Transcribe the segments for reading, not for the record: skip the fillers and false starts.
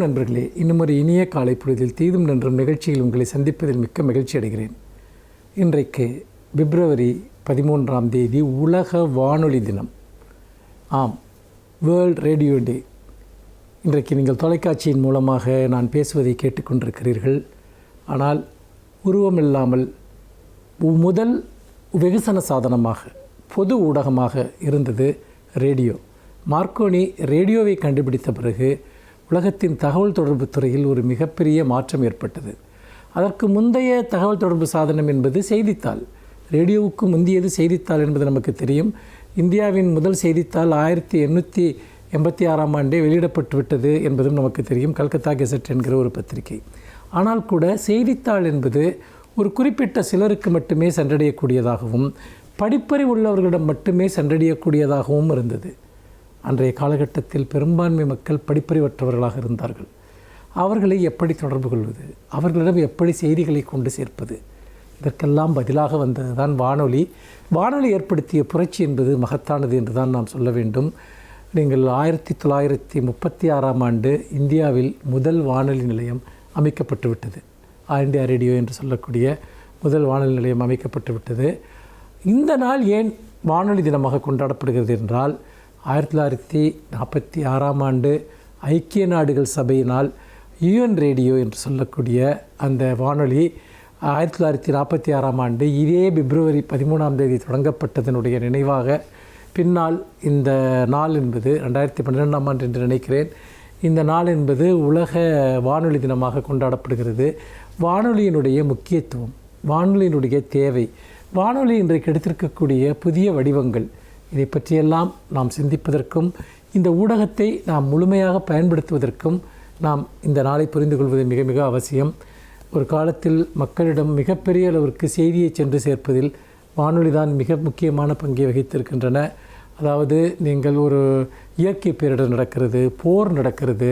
நண்பர்களே, இன்னும் ஒரு இனிய காலை பொழுதில் தீதும் நன்றும் நிகழ்ச்சியில் உங்களை சந்திப்பதில் மிக்க மகிழ்ச்சி அடைகிறேன். இன்றைக்கு பிப்ரவரி 13ஆம் தேதி உலக வானொலி தினம். ஆம், வேர்ல்ட் ரேடியோ டே. இன்றைக்கு நீங்கள் தொலைக்காட்சியின் மூலமாக நான் பேசுவதை கேட்டுக்கொண்டிருக்கிறீர்கள். ஆனால் உருவமில்லாமல் முதல் வெகுசன சாதனமாக பொது ஊடகமாக இருந்தது ரேடியோ. மார்க்கோனி ரேடியோவை கண்டுபிடித்த பிறகு உலகத்தின் தகவல் தொடர்பு துறையில் ஒரு மிகப்பெரிய மாற்றம் ஏற்பட்டது. அதற்கு முந்தைய தகவல் தொடர்பு சாதனம் என்பது செய்தித்தாள். ரேடியோவுக்கு முந்தியது செய்தித்தாள் என்பது நமக்கு தெரியும். இந்தியாவின் முதல் செய்தித்தாள் 1886ஆம் ஆண்டே வெளியிடப்பட்டு விட்டது என்பதும் நமக்கு தெரியும், கல்கத்தா கெசட் என்கிற ஒரு பத்திரிகை. ஆனால் கூட செய்தித்தாள் என்பது ஒரு குறிப்பிட்ட சிலருக்கு மட்டுமே சென்றடையக்கூடியதாகவும் படிப்பறிவு உள்ளவர்களிடம் மட்டுமே சென்றடையக்கூடியதாகவும் இருந்தது. அன்றைய காலகட்டத்தில் பெரும்பான்மை மக்கள் படிப்பறிவற்றவர்களாக இருந்தார்கள். அவர்களை எப்படி தொடர்பு கொள்வது, அவர்களிடம் எப்படி செய்திகளை கொண்டு சேர்ப்பது, இதற்கெல்லாம் பதிலாக வந்தது தான் வானொலி. வானொலி ஏற்படுத்திய புரட்சி என்பது மகத்தானது என்று தான் நாம் சொல்ல வேண்டும். நீங்கள் 1936ஆம் ஆண்டு இந்தியாவில் முதல் வானொலி நிலையம் அமைக்கப்பட்டு விட்டது. ஆல் இண்டியா ரேடியோ என்று சொல்லக்கூடிய முதல் வானொலி நிலையம் அமைக்கப்பட்டு விட்டது. இந்த நாள் ஏன் வானொலி தினமாக கொண்டாடப்படுகிறது என்றால், 1946ஆம் ஆண்டு ஐக்கிய நாடுகள் சபையினால் யுஎன் ரேடியோ என்று சொல்லக்கூடிய அந்த வானொலி 1946ஆம் ஆண்டு இதே பிப்ரவரி 13ஆம் தேதி தொடங்கப்பட்டதனுடைய நினைவாக பின்னால் இந்த நாள் என்பது 2012ஆம் ஆண்டு என்று நினைக்கிறேன், இந்த நாள் என்பது உலக வானொலி தினமாக கொண்டாடப்படுகிறது. வானொலியினுடைய முக்கியத்துவம், வானொலியினுடைய தேவை, வானொலி இன்றைக்கு எடுத்திருக்கக்கூடிய புதிய வடிவங்கள், இதை பற்றியெல்லாம் நாம் சிந்திப்பதற்கும் இந்த ஊடகத்தை நாம் முழுமையாக பயன்படுத்துவதற்கும் நாம் இந்த நாளை புரிந்து கொள்வது மிக மிக அவசியம். ஒரு காலத்தில் மக்களிடம் மிகப்பெரிய அளவிற்கு செய்தியை சென்று சேர்ப்பதில் வானொலி தான் மிக முக்கியமான பங்கை வகித்திருக்கின்றன. அதாவது நீங்கள் ஒரு இயற்கை பேரிடர் நடக்கிறது, போர் நடக்கிறது,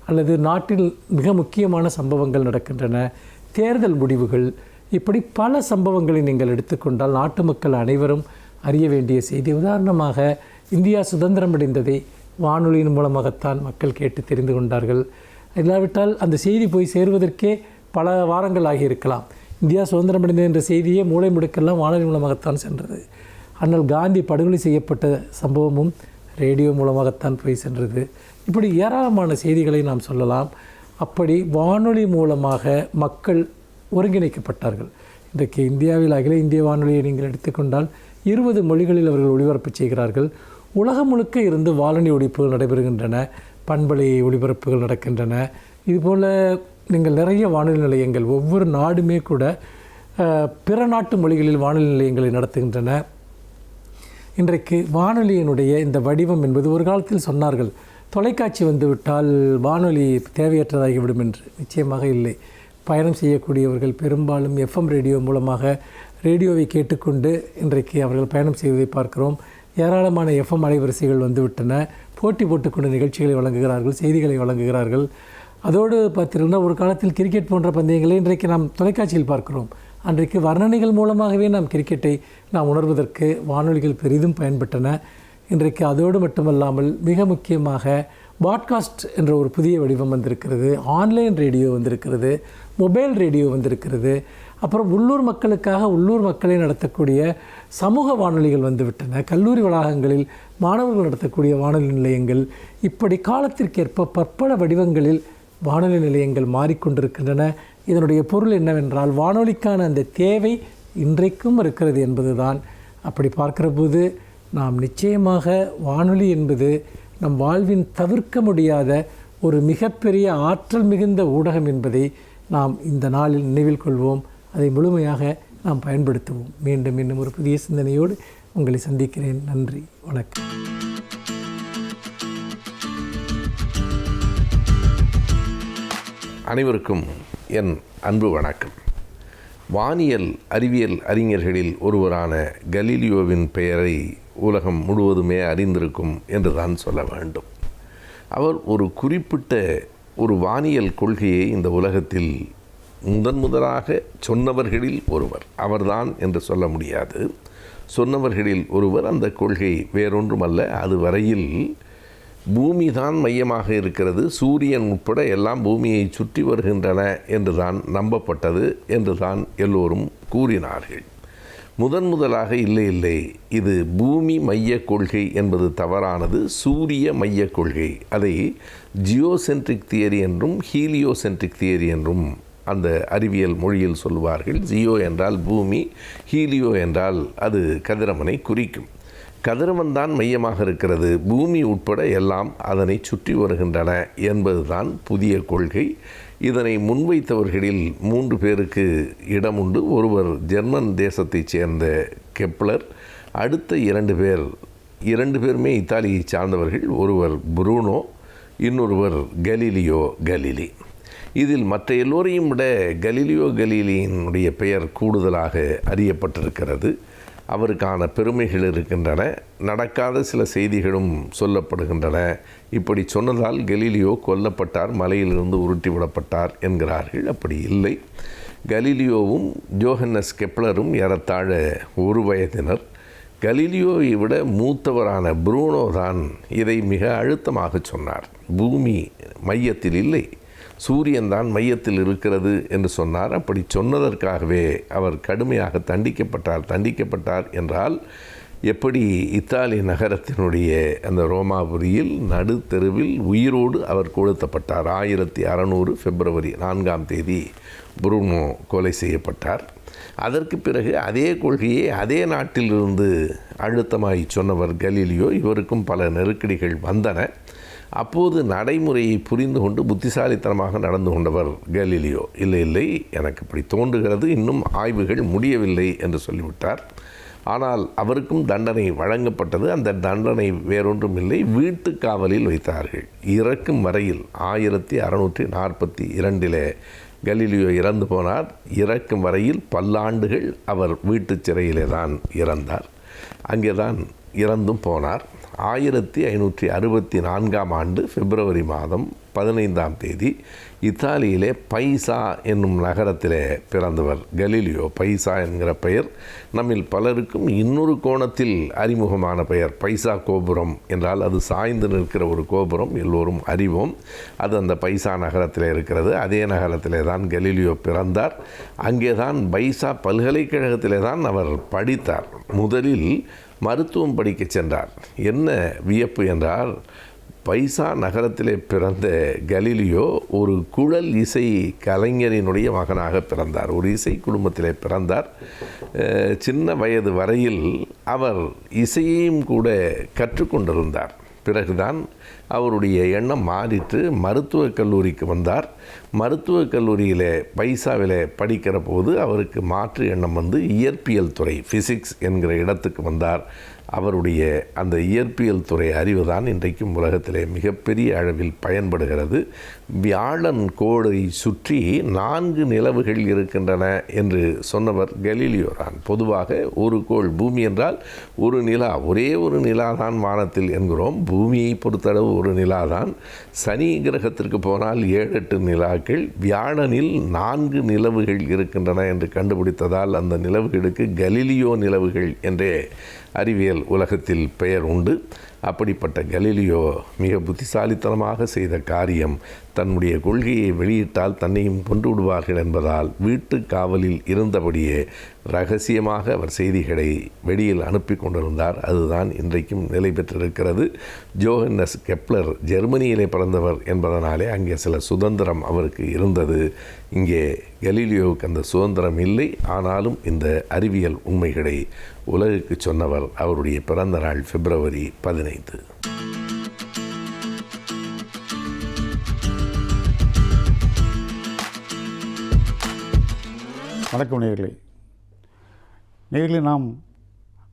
அல்லது நாட்டில் மிக முக்கியமான சம்பவங்கள் நடக்கின்றன, தேர்தல் முடிவுகள், இப்படி பல சம்பவங்களை நீங்கள் எடுத்துக்கொண்டால் நாட்டு மக்கள் அனைவரும் அறிய வேண்டிய செய்தி. உதாரணமாக இந்தியா சுதந்திரம் அடைந்ததை வானொலியின் மூலமாகத்தான் மக்கள் கேட்டு தெரிந்து கொண்டார்கள். இல்லாவிட்டால் அந்த செய்தி போய் சேருவதற்கே பல வாரங்கள் ஆகியிருக்கலாம். இந்தியா சுதந்திரம் அடைந்தது என்ற செய்தியே மூலை முடுக்கெல்லாம் வானொலி மூலமாகத்தான் சென்றது. அண்ணல் காந்தி படுகொலை செய்யப்பட்ட சம்பவமும் ரேடியோ மூலமாகத்தான் போய் சென்றது. இப்படி ஏராளமான செய்திகளை நாம் சொல்லலாம். அப்படி வானொலி மூலமாக மக்கள் ஒருங்கிணைக்கப்பட்டார்கள். இன்றைக்கு இந்தியாவில் அகில இந்திய வானொலியை நீங்கள் எடுத்துக்கொண்டால் 20 மொழிகளில் அவர்கள் ஒளிபரப்பு செய்கிறார்கள். உலகம் முழுக்க இருந்து வானொலி ஒலிபரப்புகள் நடைபெறுகின்றன, பண்பலை ஒளிபரப்புகள் நடக்கின்றன. இதுபோல் நீங்கள் நிறைய வானொலி நிலையங்கள், ஒவ்வொரு நாடுமே கூட பிற நாட்டு மொழிகளில் வானொலி நிலையங்களை நடத்துகின்றன. இன்றைக்கு வானொலியினுடைய இந்த வடிவம் என்பது, ஒரு காலத்தில் சொன்னார்கள் தொலைக்காட்சி வந்துவிட்டால் வானொலி தேவையற்றதாகிவிடும் என்று. நிச்சயமாக இல்லை. பயணம் செய்யக்கூடியவர்கள் பெரும்பாலும் எஃப்எம் ரேடியோ மூலமாக ரேடியோவை கேட்டுக்கொண்டு இன்றைக்கு அவர்கள் பயணம் செய்வதை பார்க்கிறோம். ஏராளமான எஃப்எம் அலைவரிசைகள் வந்துவிட்டன. போட்டி போட்டுக்கொண்டு நிகழ்ச்சிகளை வழங்குகிறார்கள், செய்திகளை வழங்குகிறார்கள். அதோடு பார்த்தீங்கன்னா ஒரு காலத்தில் கிரிக்கெட் போன்ற பந்தயங்களை இன்றைக்கு நாம் தொலைக்காட்சியில் பார்க்கிறோம். அன்றைக்கு வர்ணனைகள் மூலமாகவே நாம் கிரிக்கெட்டை நாம் உணர்வதற்கு வானொலிகள் பெரிதும் பயன்பட்டன. இன்றைக்கு அதோடு மட்டுமல்லாமல் மிக முக்கியமாக பாட்காஸ்ட் என்ற ஒரு புதிய வடிவம் வந்திருக்கிறது, ஆன்லைன் ரேடியோ வந்திருக்கிறது, மொபைல் ரேடியோ வந்திருக்கிறது. அப்புறம் உள்ளூர் மக்களுக்காக உள்ளூர் மக்களை நடத்தக்கூடிய சமூக வானொலிகள் வந்துவிட்டன. கல்லூரி வளாகங்களில் மாணவர்கள் நடத்தக்கூடிய வானொலி நிலையங்கள், இப்படி காலத்திற்கேற்ப பற்பல வடிவங்களில் வானொலி நிலையங்கள் மாறிக்கொண்டிருக்கின்றன. இதனுடைய பொருள் என்னவென்றால், வானொலிக்கான அந்த தேவை இன்றைக்கும் இருக்கிறது என்பதுதான். அப்படி பார்க்கிற போது நாம் நிச்சயமாக வானொலி என்பது நம் வாழ்வின் தவிர்க்க முடியாத ஒரு மிகப்பெரிய ஆற்றல் மிகுந்த ஊடகம் என்பதை நாம் இந்த நாளில் நினைவில் கொள்வோம். அதை முழுமையாக நாம் பயன்படுத்துவோம். மீண்டும் இன்னும் ஒரு புதிய சிந்தனையோடு உங்களை சந்திக்கிறேன். நன்றி, வணக்கம். அனைவருக்கும் என் அன்பு வணக்கம். வானியல் அறிவியல் அறிஞர்களில் ஒருவரான கலீலியோவின் பெயரை உலகம் முழுவதுமே அறிந்திருக்கும் என்று தான் சொல்ல வேண்டும். அவர் ஒரு குறிப்பிட்ட ஒரு வானியல் கொள்கையை இந்த உலகத்தில் முதலாக சொன்னவர்களில் ஒருவர். அவர்தான் என்று சொல்ல முடியாது, சொன்னவர்களில் ஒருவர். அந்த கொள்கை வேறொன்றுமல்ல, அதுவரையில் பூமி தான் மையமாக இருக்கிறது, சூரியன் உட்பட எல்லாம் பூமியை சுற்றி வருகின்றன என்றுதான் நம்பப்பட்டது என்றுதான் எல்லோரும் கூறினார்கள். முதலாக இல்லை, இது பூமி மைய கொள்கை என்பது தவறானது, சூரிய மைய கொள்கை. அதை ஜியோசென்ட்ரிக் தியரி என்றும் ஹீலியோசென்ட்ரிக் தியரி என்றும் அந்த அறிவியல் மொழியில் சொல்வார்கள். ஜியோ என்றால் பூமி, ஹீலியோ என்றால் அது கதிரவனை குறிக்கும். கதிரவன் தான் மையமாக இருக்கிறது, பூமி உட்பட எல்லாம் அதனை சுற்றி வருகின்றன என்பதுதான் புதிய கொள்கை. இதனை முன்வைத்தவர்களில் 3 பேருக்கு இடம் உண்டு. ஒருவர் ஜெர்மன் தேசத்தைச் சேர்ந்த கெப்லர், அடுத்த 2 பேருமே இத்தாலியை சார்ந்தவர்கள். ஒருவர் புரூனோ, இன்னொருவர் கலீலியோ கலீலி. இதில் மற்ற எல்லோரையும் விட கலீலியோ கலீலியினுடைய பெயர் கூடுதலாக அறியப்பட்டிருக்கிறது. அவருக்கான பெருமைகள் இருக்கின்றன, நடக்காத சில செய்திகளும் சொல்லப்படுகின்றன. இப்படி சொன்னதால் கலீலியோ கொல்லப்பட்டார், மலையிலிருந்து உருட்டி விடப்பட்டார் என்கிறார்கள். அப்படி இல்லை. கலீலியோவும் ஜோஹன்னஸ் கெப்லரும் ஏறத்தாழ ஒரு வயதினர். கலீலியோவை விட மூத்தவரான புரூனோ தான் இதை மிக அழுத்தமாக சொன்னார். பூமி மையத்தில் இல்லை, சூரியன் தான் மையத்தில் இருக்கிறது என்று சொன்னார். அப்படி சொன்னதற்காகவே அவர் கடுமையாக தண்டிக்கப்பட்டார் என்றால் எப்படி இத்தாலி நகரத்தினுடைய அந்த ரோமாபுரியில் நடுத்தெருவில் உயிரோடு அவர் கொளுத்தப்பட்டார். 1600 பிப்ரவரி 4 புரூனோ கொலை செய்யப்பட்டார். அதற்கு பிறகு அதே கொள்கையை அதே நாட்டிலிருந்து அழுத்தமாய் சொன்னவர் கலீலியோ. இவருக்கும் பல நெருக்கடிகள் வந்தன. அப்போது நடைமுறையை புரிந்து கொண்டு புத்திசாலித்தனமாக நடந்து கொண்டவர் கலீலியோ. இல்லை, எனக்கு இப்படி தோன்றுகிறது, இன்னும் ஆய்வுகள் முடியவில்லை என்று சொல்லிவிட்டார். ஆனால் அவருக்கும் தண்டனை வழங்கப்பட்டது. அந்த தண்டனை வேறொன்றும் இல்லை, வீட்டு காவலில் வைத்தார்கள் இறக்கும் வரையில். 1642 கலீலியோ இறந்து போனார். இறக்கும் வரையில் பல்லாண்டுகள் அவர் வீட்டு சிறையிலே தான் இறந்தார். அங்கே தான் இறந்தும் போனார். 1564 பிப்ரவரி 15 இத்தாலியிலே பைசா என்னும் நகரத்திலே பிறந்தவர் கலீலியோ. பைசா என்கிற பெயர் நம்மில் பலருக்கும் இன்னொரு கோணத்தில் அறிமுகமான பெயர். பைசா கோபுரம் என்றால் அது சாய்ந்து நிற்கிற ஒரு கோபுரம், எல்லோரும் அறிவோம். அது அந்த பைசா நகரத்தில் இருக்கிறது. அதே நகரத்திலே தான் கலீலியோ பிறந்தார். அங்கே தான் பைசா பல்கலைக்கழகத்திலே தான் அவர் படித்தார். முதலில் மருத்துவம் படிக்க சென்றார். என்ன வியப்பு என்றால், பைசா நகரத்திலே பிறந்த கலீலியோ ஒரு குழல் இசை கலைஞரினுடைய மகனாக பிறந்தார். ஒரு இசை குடும்பத்திலே பிறந்தார். சின்ன வயது வரையில் அவர் இசையையும் கூட கற்றுக்கொண்டிருந்தார். பிறகுதான் அவருடைய எண்ணம் மாறிட்டு மருத்துவக் கல்லூரிக்கு வந்தார். மருத்துவக் கல்லூரியில் பைசாவில் படிக்கிற போது அவருக்கு மாற்று எண்ணம் வந்து இயற்பியல் துறை, ஃபிசிக்ஸ் என்கிற இடத்துக்கு வந்தார். அவருடைய அந்த இயற்பியல் துறை அறிவுதான் இன்றைக்கும் உலகத்திலே மிகப்பெரிய அளவில் பயன்படுகிறது. வியாழன் கோளை சுற்றி 4 நிலவுகள் இருக்கின்றன என்று சொன்னவர் கலீலியோ தான். பொதுவாக ஒரு கோள், பூமி என்றால் ஒரு நிலா, ஒரே ஒரு நிலா தான் வானத்தில் என்கிறோம். பூமியை பொறுத்தளவு ஒரு நிலா தான். சனி கிரகத்திற்கு போனால் 7-8 நிலாக்கள். வியாழனில் 4 நிலவுகள் இருக்கின்றன என்று கண்டுபிடித்ததால் அந்த நிலவுகளுக்கு கலீலியோ நிலவுகள் என்றே அறிவியல் உலகத்தில் பெயர் உண்டு. அப்படிப்பட்ட கலீலியோ மிக புத்திசாலித்தனமாக செய்த காரியம், தன்னுடைய கொள்கையை வெளியிட்டால் தன்னையும் கொண்டு விடுவார்கள் என்பதால் வீட்டு காவலில் இருந்தபடியே இரகசியமாக அவர் செய்திகளை வெளியில் அனுப்பி கொண்டிருந்தார். அதுதான் இன்றைக்கும் நிலை பெற்றிருக்கிறது. ஜோஹன்னஸ் கெப்லர் ஜெர்மனியிலே பிறந்தவர் என்பதனாலே அங்கே சில சுதந்திரம் அவருக்கு இருந்தது. இங்கே கலீலியோவுக்கு அந்த சுதந்திரம் இல்லை. ஆனாலும் இந்த அறிவியல் உண்மைகளை உலகுக்கு சொன்னவர் அவருடைய பிறந்த நாள் பிப்ரவரி 15. வணக்கம் நேயர்களே. நாம்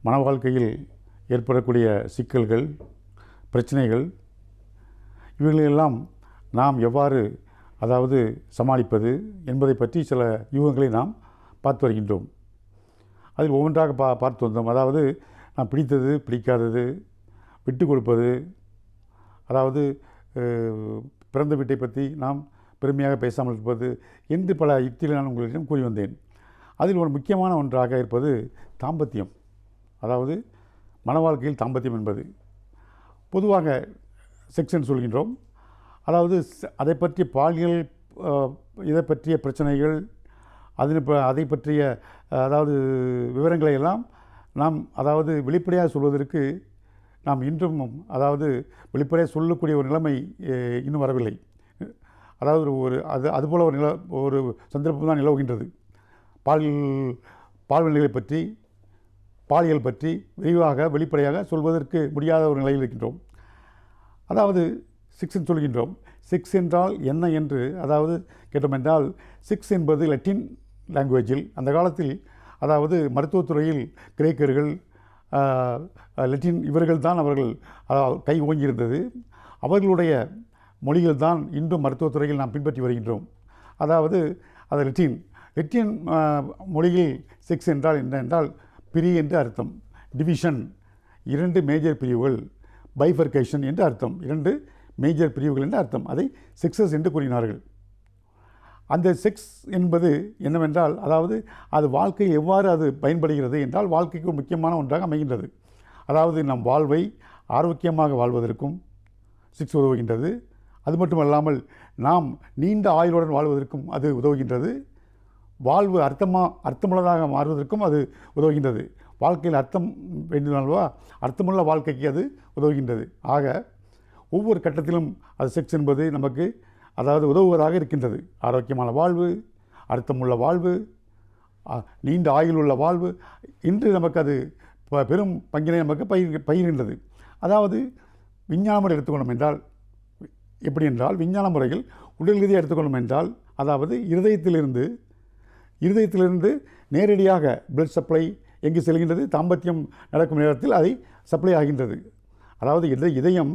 மன வாழ்க்கையில் ஏற்படக்கூடிய சிக்கல்கள், பிரச்சனைகள், இவைகளெல்லாம் நாம் எவ்வாறு சமாளிப்பது என்பதை பற்றி சில யூகங்களை நாம் பார்த்து வருகின்றோம். அதில் ஒவ்வொன்றாக பார்த்து வந்தோம். நாம் பிடித்தது, பிடிக்காதது, விட்டு கொடுப்பது, பிறந்த வீட்டை பற்றி நாம் பெருமையாக பேசாமல் இருப்பது என்று பல யுக்திகளை நான் உங்களிடம் கூறி வந்தேன். அதில் ஒரு முக்கியமான ஒன்றாக இருப்பது தாம்பத்தியம். மன வாழ்க்கையில் தாம்பத்தியம் என்பது பொதுவாக செக்ஸ்ன்னு சொல்கின்றோம். அதாவது அதை பற்றிய பாலியல் இதை பற்றிய பிரச்சனைகள், அதை பற்றிய அதாவது விவரங்களை எல்லாம் நாம் அதாவது வெளிப்படையாக சொல்வதற்கு நாம் இன்றும் அதாவது வெளிப்படையாக சொல்லக்கூடிய ஒரு நிலைமை இன்னும் வரவில்லை. அதாவது அதுபோல் ஒரு சந்தர்ப்பம் தான் நிலவுகின்றது. பால்வெளிகளை பற்றி, பாலியல் பற்றி விரிவாக வெளிப்படையாக சொல்வதற்கு முடியாத ஒரு நிலையில் இருக்கின்றோம். அதாவது செக்ஸ்ன்னு சொல்கின்றோம். செக்ஸ் என்றால் என்ன என்று அதாவது கேட்டோம் என்றால், செக்ஸ் என்பது லத்தீன் லாங்குவேஜில் அந்த காலத்தில் அதாவது மருத்துவத்துறையில் கிரேக்கர்கள், லத்தீன் இவர்கள் தான் அவர்கள் கை ஓங்கியிருந்தது. அவர்களுடைய மொழிகள் தான் இன்றும் மருத்துவத்துறையில் நாம் பின்பற்றி வருகின்றோம். அதாவது அது லத்தீன் மொழியில் செக்ஸ் என்றால் என்ன என்றால் பிரி என்று அர்த்தம், டிவிஷன் 2 மேஜர் பிரிவுகள், பைஃபர்கேஷன் என்று அர்த்தம், 2 மேஜர் பிரிவுகள் என்று அர்த்தம். அதை செக்ஸஸ் என்று கூறினார்கள். அந்த செக்ஸ் என்பது என்னவென்றால் அதாவது அது வாழ்க்கையில் எவ்வாறு அது பயன்படுகிறது என்றால் வாழ்க்கைக்கு முக்கியமான ஒன்றாக அமைகின்றது. அதாவது நம் வாழ்வை ஆரோக்கியமாக வாழ்வதற்கும் செக்ஸ் உதவுகின்றது. அது மட்டுமல்லாமல் நாம் நீண்ட ஆயுளுடன் வாழ்வதற்கும் அது உதவுகின்றது. வாழ்வு அர்த்தமுள்ளதாக மாறுவதற்கும் அது உதவுகின்றது. வாழ்க்கையில் அர்த்தம் வேண்டுமானவா, அர்த்தமுள்ள வாழ்க்கைக்கு அது உதவுகின்றது. ஆக ஒவ்வொரு கட்டத்திலும் அது செக்ஸ் என்பது நமக்கு அதாவது உதவுவதாக இருக்கின்றது. ஆரோக்கியமான வாழ்வு, அர்த்தமுள்ள வாழ்வு, நீண்ட ஆயுளுள்ள வாழ்வு, இன்று நமக்கு அது பெரும் பங்கினை நமக்கு பகிர்கின்றது. அதாவது விஞ்ஞான முறை எடுத்துக்கொண்டோம் என்றால் எப்படி என்றால், விஞ்ஞான முறையில் உடல் ரீதியாக எடுத்துக்கொண்டோம் என்றால் அதாவது இருதயத்திலிருந்து நேரடியாக பிளட் சப்ளை எங்கு செல்கின்றது, தாம்பத்தியம் நடக்கும் நேரத்தில் அதை சப்ளை ஆகின்றது. அதாவது இதயம்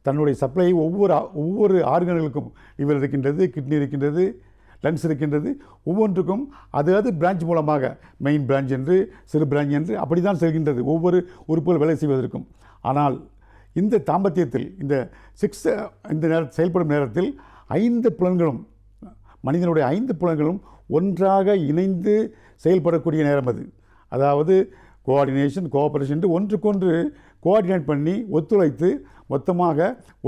தன்னுடைய சப்ளை ஒவ்வொரு ஆர்கன்களுக்கும் லிவர் இருக்கின்றது, கிட்னி இருக்கின்றது, லங்ஸ் இருக்கின்றது, ஒவ்வொன்றுக்கும் அது பிரான்ச் மூலமாக மெயின் பிரான்ச் என்று சிறு பிரான்ச் என்று அப்படி தான் செல்கின்றது ஒவ்வொரு உறுப்புகள் வேலை செய்வதற்கும். ஆனால் இந்த தாம்பத்தியத்தில் இந்த செக்ஸ் இந்த செயல்படும் நேரத்தில் 5 புலன்களும், மனிதனுடைய 5 புலன்களும் ஒன்றாக இணைந்து செயல்படக்கூடிய நேரம் அது. அதாவது கோஆர்டினேஷன், கோஆபரேஷன் என்று ஒன்றுக்கொன்று கோஆர்டினேட் பண்ணி ஒத்துழைத்து மொத்தமாக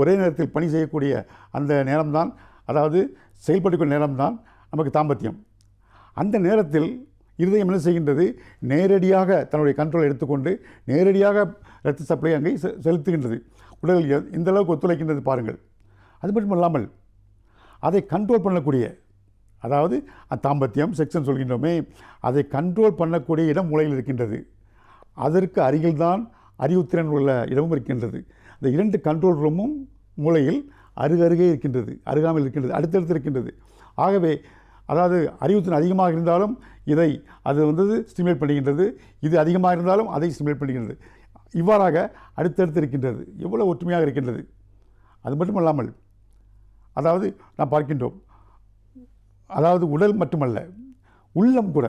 ஒரே நேரத்தில் பணி செய்யக்கூடிய அந்த நேரம்தான், அதாவது செயல்படக்கூடிய நேரம்தான் நமக்கு தாம்பத்தியம். அந்த நேரத்தில் இருதயம் என்ன செய்கின்றது, நேரடியாக தன்னுடைய கண்ட்ரோல் எடுத்துக்கொண்டு நேரடியாக இரத்த சப்ளை அங்கே செலுத்துகின்றது. உடல் இந்த அளவுக்கு ஒத்துழைக்கின்றது பாருங்கள். அது மட்டும் இல்லாமல் அதை கண்ட்ரோல் பண்ணக்கூடிய, அதாவது தாம்பத்தியம் செக்ஸ்ன்னு சொல்கின்றோமே, அதை கண்ட்ரோல் பண்ணக்கூடிய இடம் மூளையில் இருக்கின்றது. அதற்கு அருகில்தான் அறிவுத்திறன் உள்ள இடமும் இருக்கின்றது. இந்த 2 கண்ட்ரோல் ரூமும் மூளையில் அருகருகே இருக்கின்றது, அருகாமல் இருக்கின்றது, அடுத்தடுத்து இருக்கின்றது. ஆகவே அதாவது அறிவுத்திறன் அதிகமாக இருந்தாலும் அது ஸ்டிமுலேட் பண்ணுகின்றது, இது அதிகமாக இருந்தாலும் அதை ஸ்டிமுலேட் பண்ணுகின்றது. இவ்வாறாக அடுத்தடுத்து இருக்கின்றது. எவ்வளோ ஒற்றுமையாக இருக்கின்றது. அது மட்டும் இல்லாமல் அதாவது நாம் பார்க்கின்றோம், அதாவது உடல் மட்டுமல்ல உள்ளம் கூட,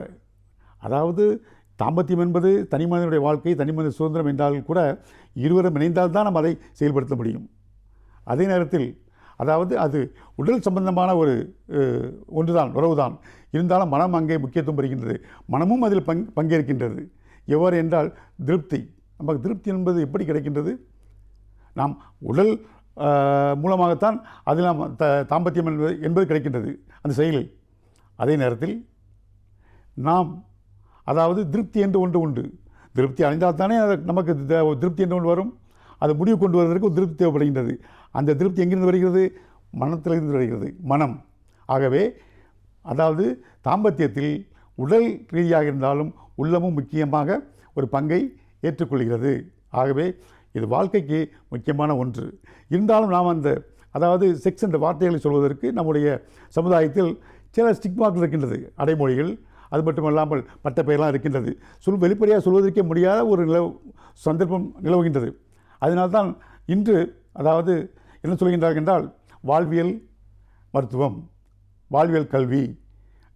அதாவது தாம்பத்தியம் என்பது தனி மனிதனுடைய வாழ்க்கை, தனி மனித சுதந்திரம் என்றால் கூட இருவரும் இணைந்தால்தான் நாம் அதை செயல்படுத்த முடியும். அதே நேரத்தில் அதாவது அது உடல் சம்பந்தமான ஒன்றுதான், உறவுதான். இருந்தாலும் மனம் அங்கே முக்கியத்துவம் பெறுகின்றது. மனமும் அதில் பங்கேற்கின்றது. எவ்வாறு என்றால் திருப்தி. நமக்கு திருப்தி என்பது எப்படி கிடைக்கின்றது, நாம் உடல் மூலமாகத்தான் அதில் நாம் தாம்பத்தியம் என்பது கிடைக்கின்றது அந்த செயலில். அதே நேரத்தில் நாம் அதாவது திருப்தி என்று ஒன்று உண்டு. திருப்தி அடைந்தால் தானே நமக்கு திருப்தி என்று ஒன்று வரும். அது முடிவு கொண்டு வருவதற்கு திருப்தி தேவைப்படுகின்றது. அந்த திருப்தி எங்கிருந்து வருகிறது, மனத்திலிருந்து வருகிறது, மனம். ஆகவே அதாவது தாம்பத்தியத்தில் உடல் ரீதியாக இருந்தாலும் உள்ளமும் முக்கியமாக ஒரு பங்கை ஏற்றுக்கொள்கிறது. ஆகவே இது வாழ்க்கைக்கு முக்கியமான ஒன்று. இருந்தாலும் நாம் அதாவது செக்ஸ் என்ற வார்த்தைகளை சொல்வதற்கு நம்முடைய சமுதாயத்தில் சில ஸ்டிக்மாக்கள் இருக்கின்றது, அடைமொழிகள். அது மட்டுமல்லாமல் மற்ற பெயரெல்லாம் இருக்கின்றது. வெளிப்படையாக சொல்வதற்கே முடியாத ஒரு சந்தர்ப்பம் நிலவுகின்றது. அதனால்தான் இன்று அதாவது என்ன சொல்கின்றார்கள் என்றால் வாழ்வியல் மருத்துவம், வாழ்வியல் கல்வி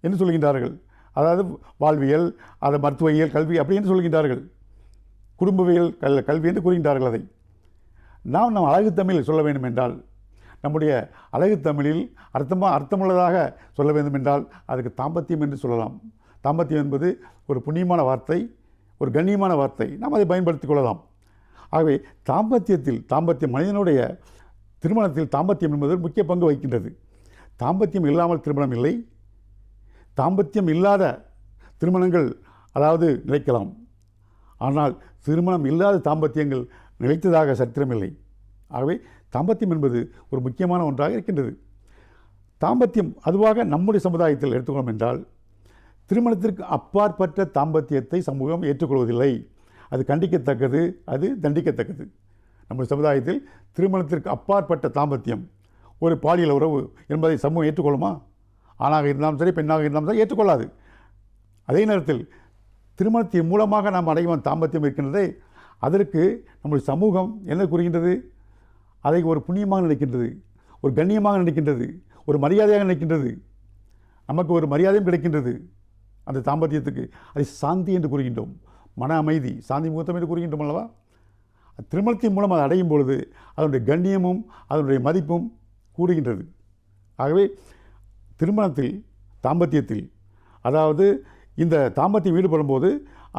என்று சொல்கின்றார்கள். அதாவது வாழ்வியல், அது மருத்துவவியல் கல்வி அப்படி என்று சொல்கின்றார்கள். குடும்பவியல் கல்வி என்று கூறுகின்றார்கள். அதை நாம் அழகு தமிழில் சொல்ல வேண்டும் என்றால், நம்முடைய அழகு தமிழில் அர்த்தமுள்ளதாக சொல்ல வேண்டும் என்றால் அதுக்கு தாம்பத்தியம் என்று சொல்லலாம். தாம்பத்தியம் என்பது ஒரு புண்ணியமான வார்த்தை, ஒரு கண்ணியமான வார்த்தை. நாம் அதை பயன்படுத்திக் கொள்ளலாம். ஆகவே தாம்பத்தியம் மனிதனுடைய திருமணத்தில் தாம்பத்தியம் என்பது முக்கிய பங்கு வகிக்கின்றது. தாம்பத்தியம் இல்லாமல் திருமணம் இல்லை. தாம்பத்தியம் இல்லாத திருமணங்கள் அதாவது நிலைக்கலாம். ஆனால் திருமணம் இல்லாத தாம்பத்தியங்கள் நிலைத்ததாக சரித்திரமில்லை. ஆகவே தாம்பத்தியம் என்பது ஒரு முக்கியமான ஒன்றாக இருக்கின்றது. தாம்பத்தியம் அதுவாக நம்முடைய சமுதாயத்தில் எடுத்துக்கொள்ளும் என்றால், திருமணத்திற்கு அப்பாற்பட்ட தாம்பத்தியத்தை சமூகம் ஏற்றுக்கொள்வதில்லை. அது கண்டிக்கத்தக்கது, அது தண்டிக்கத்தக்கது. நம்முடைய சமுதாயத்தில் திருமணத்திற்கு அப்பாற்பட்ட தாம்பத்தியம், ஒரு பாலியல் உறவு என்பதை சமூகம் ஏற்றுக்கொள்ளுமா? ஆணாக இருந்தாலும் சரி, பெண்ணாக இருந்தாலும் சரி ஏற்றுக்கொள்ளாது. அதே நேரத்தில் திருமணத்தின் மூலமாக நாம் அடையும் தாம்பத்தியம் இருக்கின்றதே, அதற்கு நம்முடைய சமூகம் என்ன கூறுகின்றது? அதை ஒரு புண்ணியமாக நினைக்கின்றது, ஒரு கண்ணியமாக நினைக்கின்றது, ஒரு மரியாதையாக நினைக்கின்றது. நமக்கு ஒரு மரியாதையும் கிடைக்கின்றது அந்த தாம்பத்தியத்துக்கு. அதை சாந்தி என்று கூறுகின்றோம். மன அமைதி, சாந்தி முகூர்த்தம் என்று கூறுகின்றோம் அல்லவா? திருமணத்தின் மூலம் அதை அடையும் பொழுது அதனுடைய கண்ணியமும் அதனுடைய மதிப்பும் கூடுகின்றது. ஆகவே திருமணத்தில், தாம்பத்தியத்தில், அதாவது இந்த தாம்பத்தியம் ஈடுபடும் போது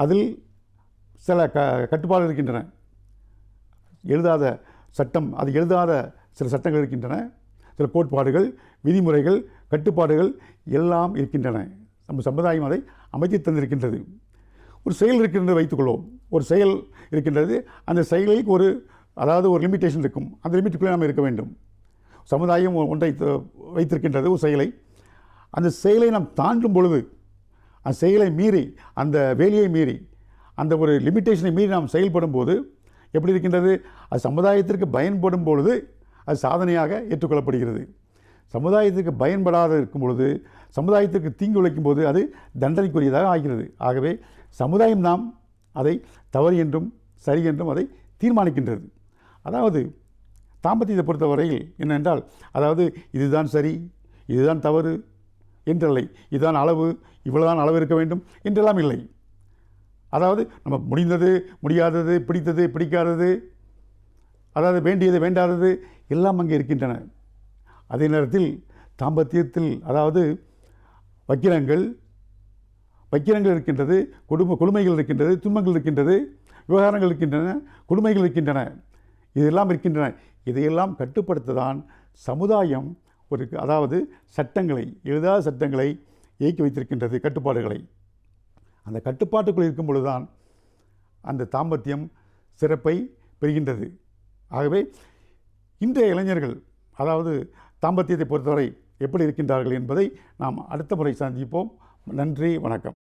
அதில் சில கட்டுப்பாடுகள் இருக்கின்றன. எழுதாத சட்டம், அது எழுதாத சில சட்டங்கள் இருக்கின்றன, சில கோட்பாடுகள், விதிமுறைகள், கட்டுப்பாடுகள் எல்லாம் இருக்கின்றன. நம்ம சமுதாயம் அதை அமைத்து தந்திருக்கின்றது. ஒரு செயல் இருக்கின்றது வைத்துக்கொள்வோம். ஒரு செயல் இருக்கின்றது, அந்த செயலில் ஒரு லிமிட்டேஷன் இருக்கும். அந்த லிமிட்டுக்குள்ளே நாம் இருக்க வேண்டும். சமுதாயம் ஒன்றை வைத்திருக்கின்றது, ஒரு செயலை. அந்த செயலை நாம் தாண்டும் பொழுது, அந்த செயலை மீறி, அந்த வேலையை மீறி, அந்த ஒரு லிமிட்டேஷனை மீறி நாம் செயல்படும் போது எப்படி இருக்கின்றது? அது சமுதாயத்திற்கு பயன்படும் பொழுது அது சாதனையாக ஏற்றுக்கொள்ளப்படுகிறது. சமுதாயத்திற்கு பயன்படாத இருக்கும் பொழுது, சமுதாயத்திற்கு தீங்கு விளைக்கும் போது அது தண்டனைக்குரியதாக ஆகிறது. ஆகவே சமுதாயம் நாம் அதை தவறு என்றும் சரி என்றும் அதை தீர்மானிக்கின்றது. அதாவது தாம்பத்தியத்தை பொறுத்தவரையில் என்னென்றால், அதாவது இதுதான் சரி, இதுதான் தவறு என்றில்லை, இதுதான் அளவு, இவ்வளவுதான் அளவு இருக்க வேண்டும் என்றெல்லாம் இல்லை. அதாவது நம்ம முடிந்தது, முடியாதது, பிடித்தது, பிடிக்காதது, அதாவது வேண்டியது, வேண்டாதது எல்லாம் அங்கே இருக்கின்றன. அதே நேரத்தில் தாம்பத்தியத்தில் அதாவது வக்கிரங்கள் இருக்கின்றது, கொடுமைகள் இருக்கின்றது, துன்பங்கள் இருக்கின்றது, விவகாரங்கள் இருக்கின்றன, கொடுமைகள் இருக்கின்றன, இதெல்லாம் இருக்கின்றன. இதையெல்லாம் கட்டுப்படுத்ததான் சமுதாயம் அதாவது சட்டங்களை, எழுதாத சட்டங்களை இயக்கி வைத்திருக்கின்றது, கட்டுப்பாடுகளை. அந்த கட்டுப்பாட்டுக்குள் இருக்கும் பொழுதுதான் அந்த தாம்பத்தியம் சிறப்பை பெறுகின்றது. ஆகவே இன்றைய இளைஞர்கள் அதாவது தாம்பத்தியத்தை பொறுத்தவரை எப்படி இருக்கின்றார்கள் என்பதை நாம் அடுத்த முறை சந்திப்போம். நன்றி, வணக்கம்.